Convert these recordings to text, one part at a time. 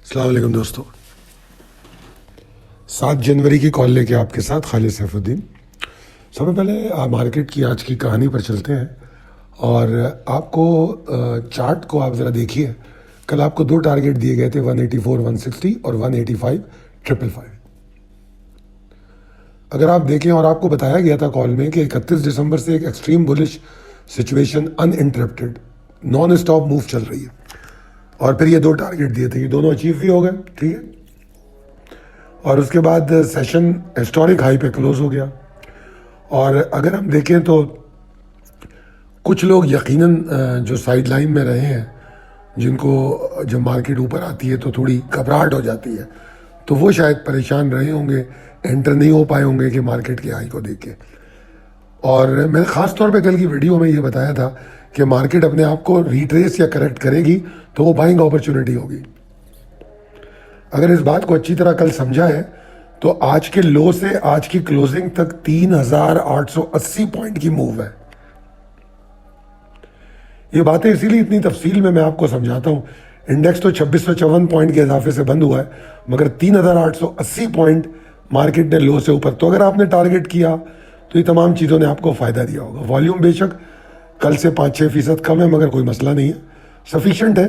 अस्सलाम वालेकुम दोस्तों। 7 जनवरी की कॉल लेके आपके साथ खालिद सैफुद्दीन। सबसे पहले मार्केट की आज की कहानी पर चलते हैं और आपको चार्ट को आप ज़रा देखिए। कल आपको 2 टारगेट दिए गए थे, 184 160 और 185 555। अगर आप देखें, और आपको बताया गया था कॉल में कि 31 दिसंबर से एक extreme bullish situation uninterrupted non stop move चल रही है और फिर ये 2 टारगेट दिए थे, ये दोनों अचीव भी हो गए। ठीक है, और उसके बाद सेशन हिस्टोरिक हाई पे क्लोज हो गया। और अगर हम देखें तो कुछ लोग यकीनन जो साइड लाइन में रहे हैं, जिनको जब मार्केट ऊपर आती है तो थोड़ी घबराहट हो जाती है, तो वो शायद परेशान रहे होंगे, एंटर नहीं हो पाए होंगे कि मार्केट के हाई को देख के। और मैंने ख़ास तौर पे कल की वीडियो में ये बताया था कि मार्केट अपने आप को रिट्रेस या करेक्ट करेगी तो वो बाइंग अपॉर्चुनिटी होगी। अगर इस बात को अच्छी तरह कल समझा है तो आज के लो से आज की क्लोजिंग तक 3880 पॉइंट की मूव है। ये बातें इसीलिए इतनी तफसील में मैं आपको समझाता हूं। इंडेक्स तो 2654 पॉइंट के इजाफे से बंद हुआ है, मगर 3880 पॉइंट मार्केट ने लो से ऊपर। तो अगर आपने टारगेट किया तो ये तमाम चीज़ों ने आपको फ़ायदा दिया होगा। वॉल्यूम बेशक कल से 5-6% कम है, मगर कोई मसला नहीं है, सफिशेंट है,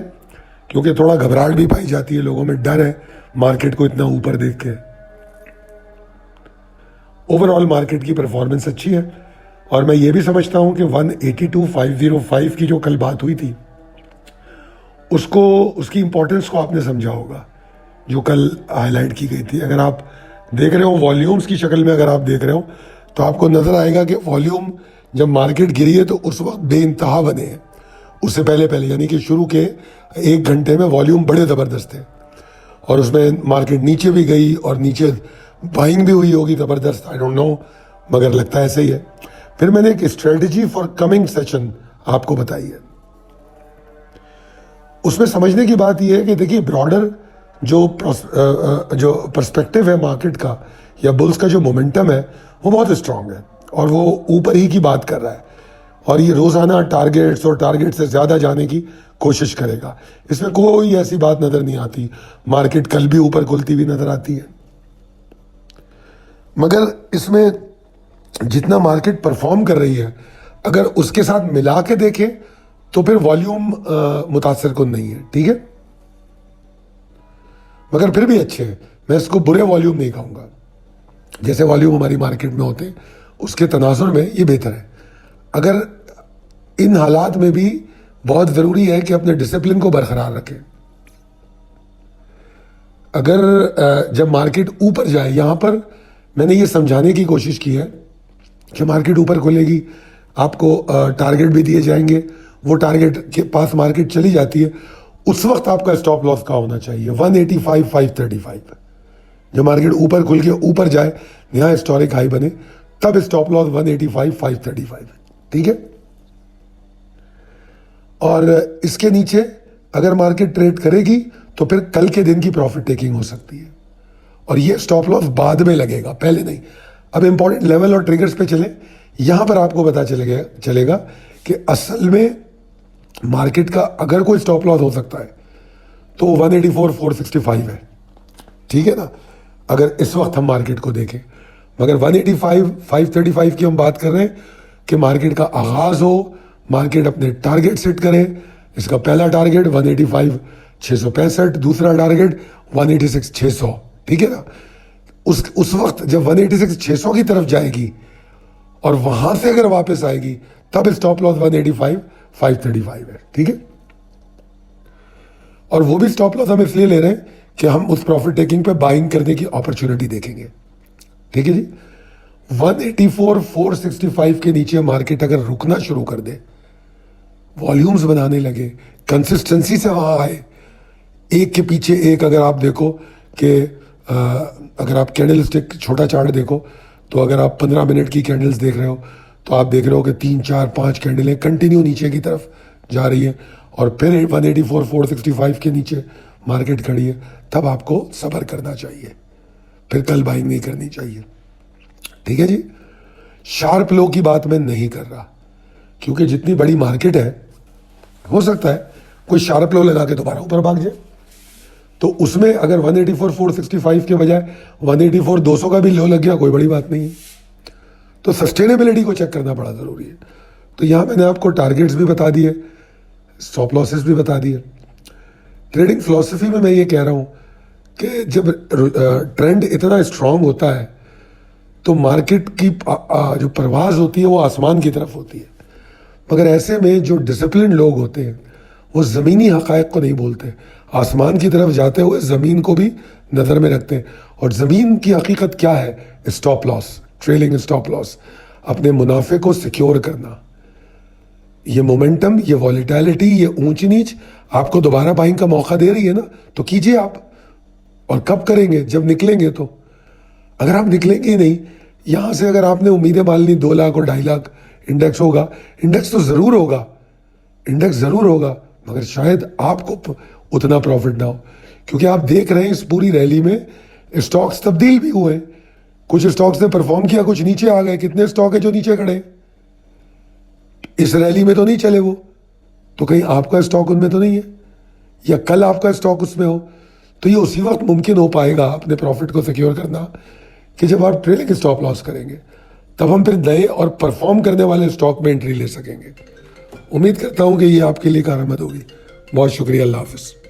क्योंकि थोड़ा घबराहट भी पाई जाती है, लोगों में डर है मार्केट को इतना ऊपर देख के। ओवरऑल मार्केट की परफॉर्मेंस अच्छी है और मैं ये भी समझता हूं कि 182,505 की जो कल बात हुई थी उसको, उसकी इंपॉर्टेंस को आपने समझा होगा, जो कल हाईलाइट की गई थी। अगर आप देख रहे हो वॉल्यूम्स की शक्ल में, अगर आप देख रहे हो तो आपको नजर आएगा कि वॉल्यूम जब मार्केट गिरी है तो उस वक्त बेइंतहा बने हैं। उससे पहले यानी कि शुरू के 1 घंटे में वॉल्यूम बड़े ज़बरदस्त थे और उसमें मार्केट नीचे भी गई और नीचे बाइंग भी हुई होगी ज़बरदस्त, आई डोंट नो, मगर लगता है ऐसे ही है। फिर मैंने एक स्ट्रेटजी फॉर कमिंग सेशन आपको बताई है। उसमें समझने की बात यह है कि देखिए, ब्रॉडर जो पर्सपेक्टिव है मार्केट का या बुल्स का जो मोमेंटम है वो बहुत स्ट्रांग है और वो ऊपर ही की बात कर रहा है और ये रोज़ाना टारगेट्स और टारगेट से ज़्यादा जाने की कोशिश करेगा। इसमें कोई ऐसी बात नज़र नहीं आती। मार्केट कल भी ऊपर खुलती हुई नज़र आती है, मगर इसमें जितना मार्केट परफॉर्म कर रही है अगर उसके साथ मिला के देखें तो फिर वॉल्यूम मुतासर कुन नहीं है। ठीक है, मगर फिर भी अच्छे हैं। मैं इसको बुरे वॉल्यूम नहीं कहूँगा, जैसे वॉल्यूम हमारी मार्केट में होते हैं उसके तनाजुर में ये बेहतर है। अगर इन हालात में भी बहुत ज़रूरी है कि अपने डिसिप्लिन को बरकरार रखें। अगर जब मार्केट ऊपर जाए, यहाँ पर मैंने ये समझाने की कोशिश की है कि मार्केट ऊपर खुलेगी, आपको टारगेट भी दिए जाएंगे, वो टारगेट के पास मार्केट चली जाती है, उस वक्त आपका स्टॉप लॉस का होना चाहिए 185,535। जब मार्केट ऊपर खुल के ऊपर जाए, नया हिस्टोरिक हाई बने, तब स्टॉप लॉस 185,535। ठीक है, और इसके नीचे अगर मार्केट ट्रेड करेगी तो फिर कल के दिन की प्रॉफिट टेकिंग हो सकती है और ये स्टॉप लॉस बाद में लगेगा, पहले नहीं। अब इंपॉर्टेंट लेवल और ट्रिगर्स पे चले, यहां पर आपको पता चलेगा कि असल में मार्केट का अगर कोई स्टॉप लॉस हो सकता है तो 184,465 है। ठीक है ना, अगर इस वक्त हम मार्केट को देखें, मगर 185,535 की हम बात कर रहे हैं कि मार्केट का आगाज हो, मार्केट अपने टारगेट सेट करे। इसका पहला टारगेट 185,665, दूसरा टारगेट 186,600। ठीक है ना, उस वक्त जब 186,600 की तरफ जाएगी और वहां से अगर वापस आएगी तब स्टॉप लॉस 185,535 है। ठीक है, और वो भी स्टॉप लॉस हम इसलिए ले रहे हैं कि हम उस प्रॉफिट टेकिंग पे बाइंग करने की अपॉर्चुनिटी देखेंगे। ठीक है जी, 184,465 के नीचे मार्केट अगर रुकना शुरू कर दे, वॉल्यूम्स बनाने लगे, कंसिस्टेंसी से वहां आए, एक के पीछे एक, अगर आप देखो कि अगर आप कैंडल स्टिक छोटा चार्ट देखो तो अगर आप 15 मिनट की कैंडल्स देख रहे हो तो आप देख रहे हो कि 3, 4, 5 कैंडलें कंटिन्यू नीचे की तरफ जा रही है और फिर 184,465 के नीचे मार्केट खड़ी है। तब आपको सब्र करना चाहिए, फिर कल बाइंग नहीं करनी चाहिए। ठीक है जी, शार्प लो की बात मैं नहीं कर रहा, क्योंकि जितनी बड़ी मार्केट है हो सकता है कोई शार्प लो लगा के दोबारा ऊपर भाग जाए, तो उसमें अगर 184 465 के बजाय 184 200 का भी लो लग गया, कोई बड़ी बात नहीं है। तो सस्टेनेबिलिटी को चेक करना बड़ा ज़रूरी है। तो यहाँ मैंने आपको टारगेट्स भी बता दिए, स्टॉप लॉसेस भी बता दिए। ट्रेडिंग फिलॉसफी में मैं ये कह रहा हूँ कि जब ट्रेंड इतना स्ट्रांग होता है तो मार्केट की जो परवाज होती है वो आसमान की तरफ होती है, मगर ऐसे में जो डिसिप्लिन लोग होते हैं वो ज़मीनी हक़ाइक़ को नहीं बोलते, आसमान की तरफ जाते हुए ज़मीन को भी नज़र में रखते हैं। और ज़मीन की हकीकत क्या है? Stop loss, trailing stop loss, अपने मुनाफे को सिक्योर करना। ये मोमेंटम, ये वॉलेटिलिटी, ये ऊंच नीच आपको दोबारा बाइंग का मौका दे रही है ना, तो कीजिए आप। और कब करेंगे? जब निकलेंगे। तो अगर आप निकलेंगे ही नहीं यहाँ से, अगर आपने उम्मीदें मान ली 2 लाख और 2.5 लाख इंडेक्स होगा, इंडेक्स तो ज़रूर होगा, इंडेक्स ज़रूर होगा, मगर शायद आपको उतना प्रॉफिट ना हो। क्योंकि आप देख रहे हैं इस पूरी रैली में स्टॉक्स तब्दील भी हुए, कुछ स्टॉक्स ने परफॉर्म किया, कुछ नीचे आ गए। कितने स्टॉक है जो नीचे खड़े हैं? इस रैली में तो नहीं चले वो, तो कहीं आपका स्टॉक उनमें तो नहीं है, या कल आपका स्टॉक उसमें हो। तो ये उसी वक्त मुमकिन हो पाएगा अपने प्रॉफिट को सिक्योर करना कि जब आप ट्रेलिंग स्टॉप लॉस करेंगे, तब हम फिर नए और परफॉर्म करने वाले स्टॉक में एंट्री ले सकेंगे। उम्मीद करता हूं कि ये आपके लिए कारआमद होगी। बहुत शुक्रिया। अल्लाह हाफिज़।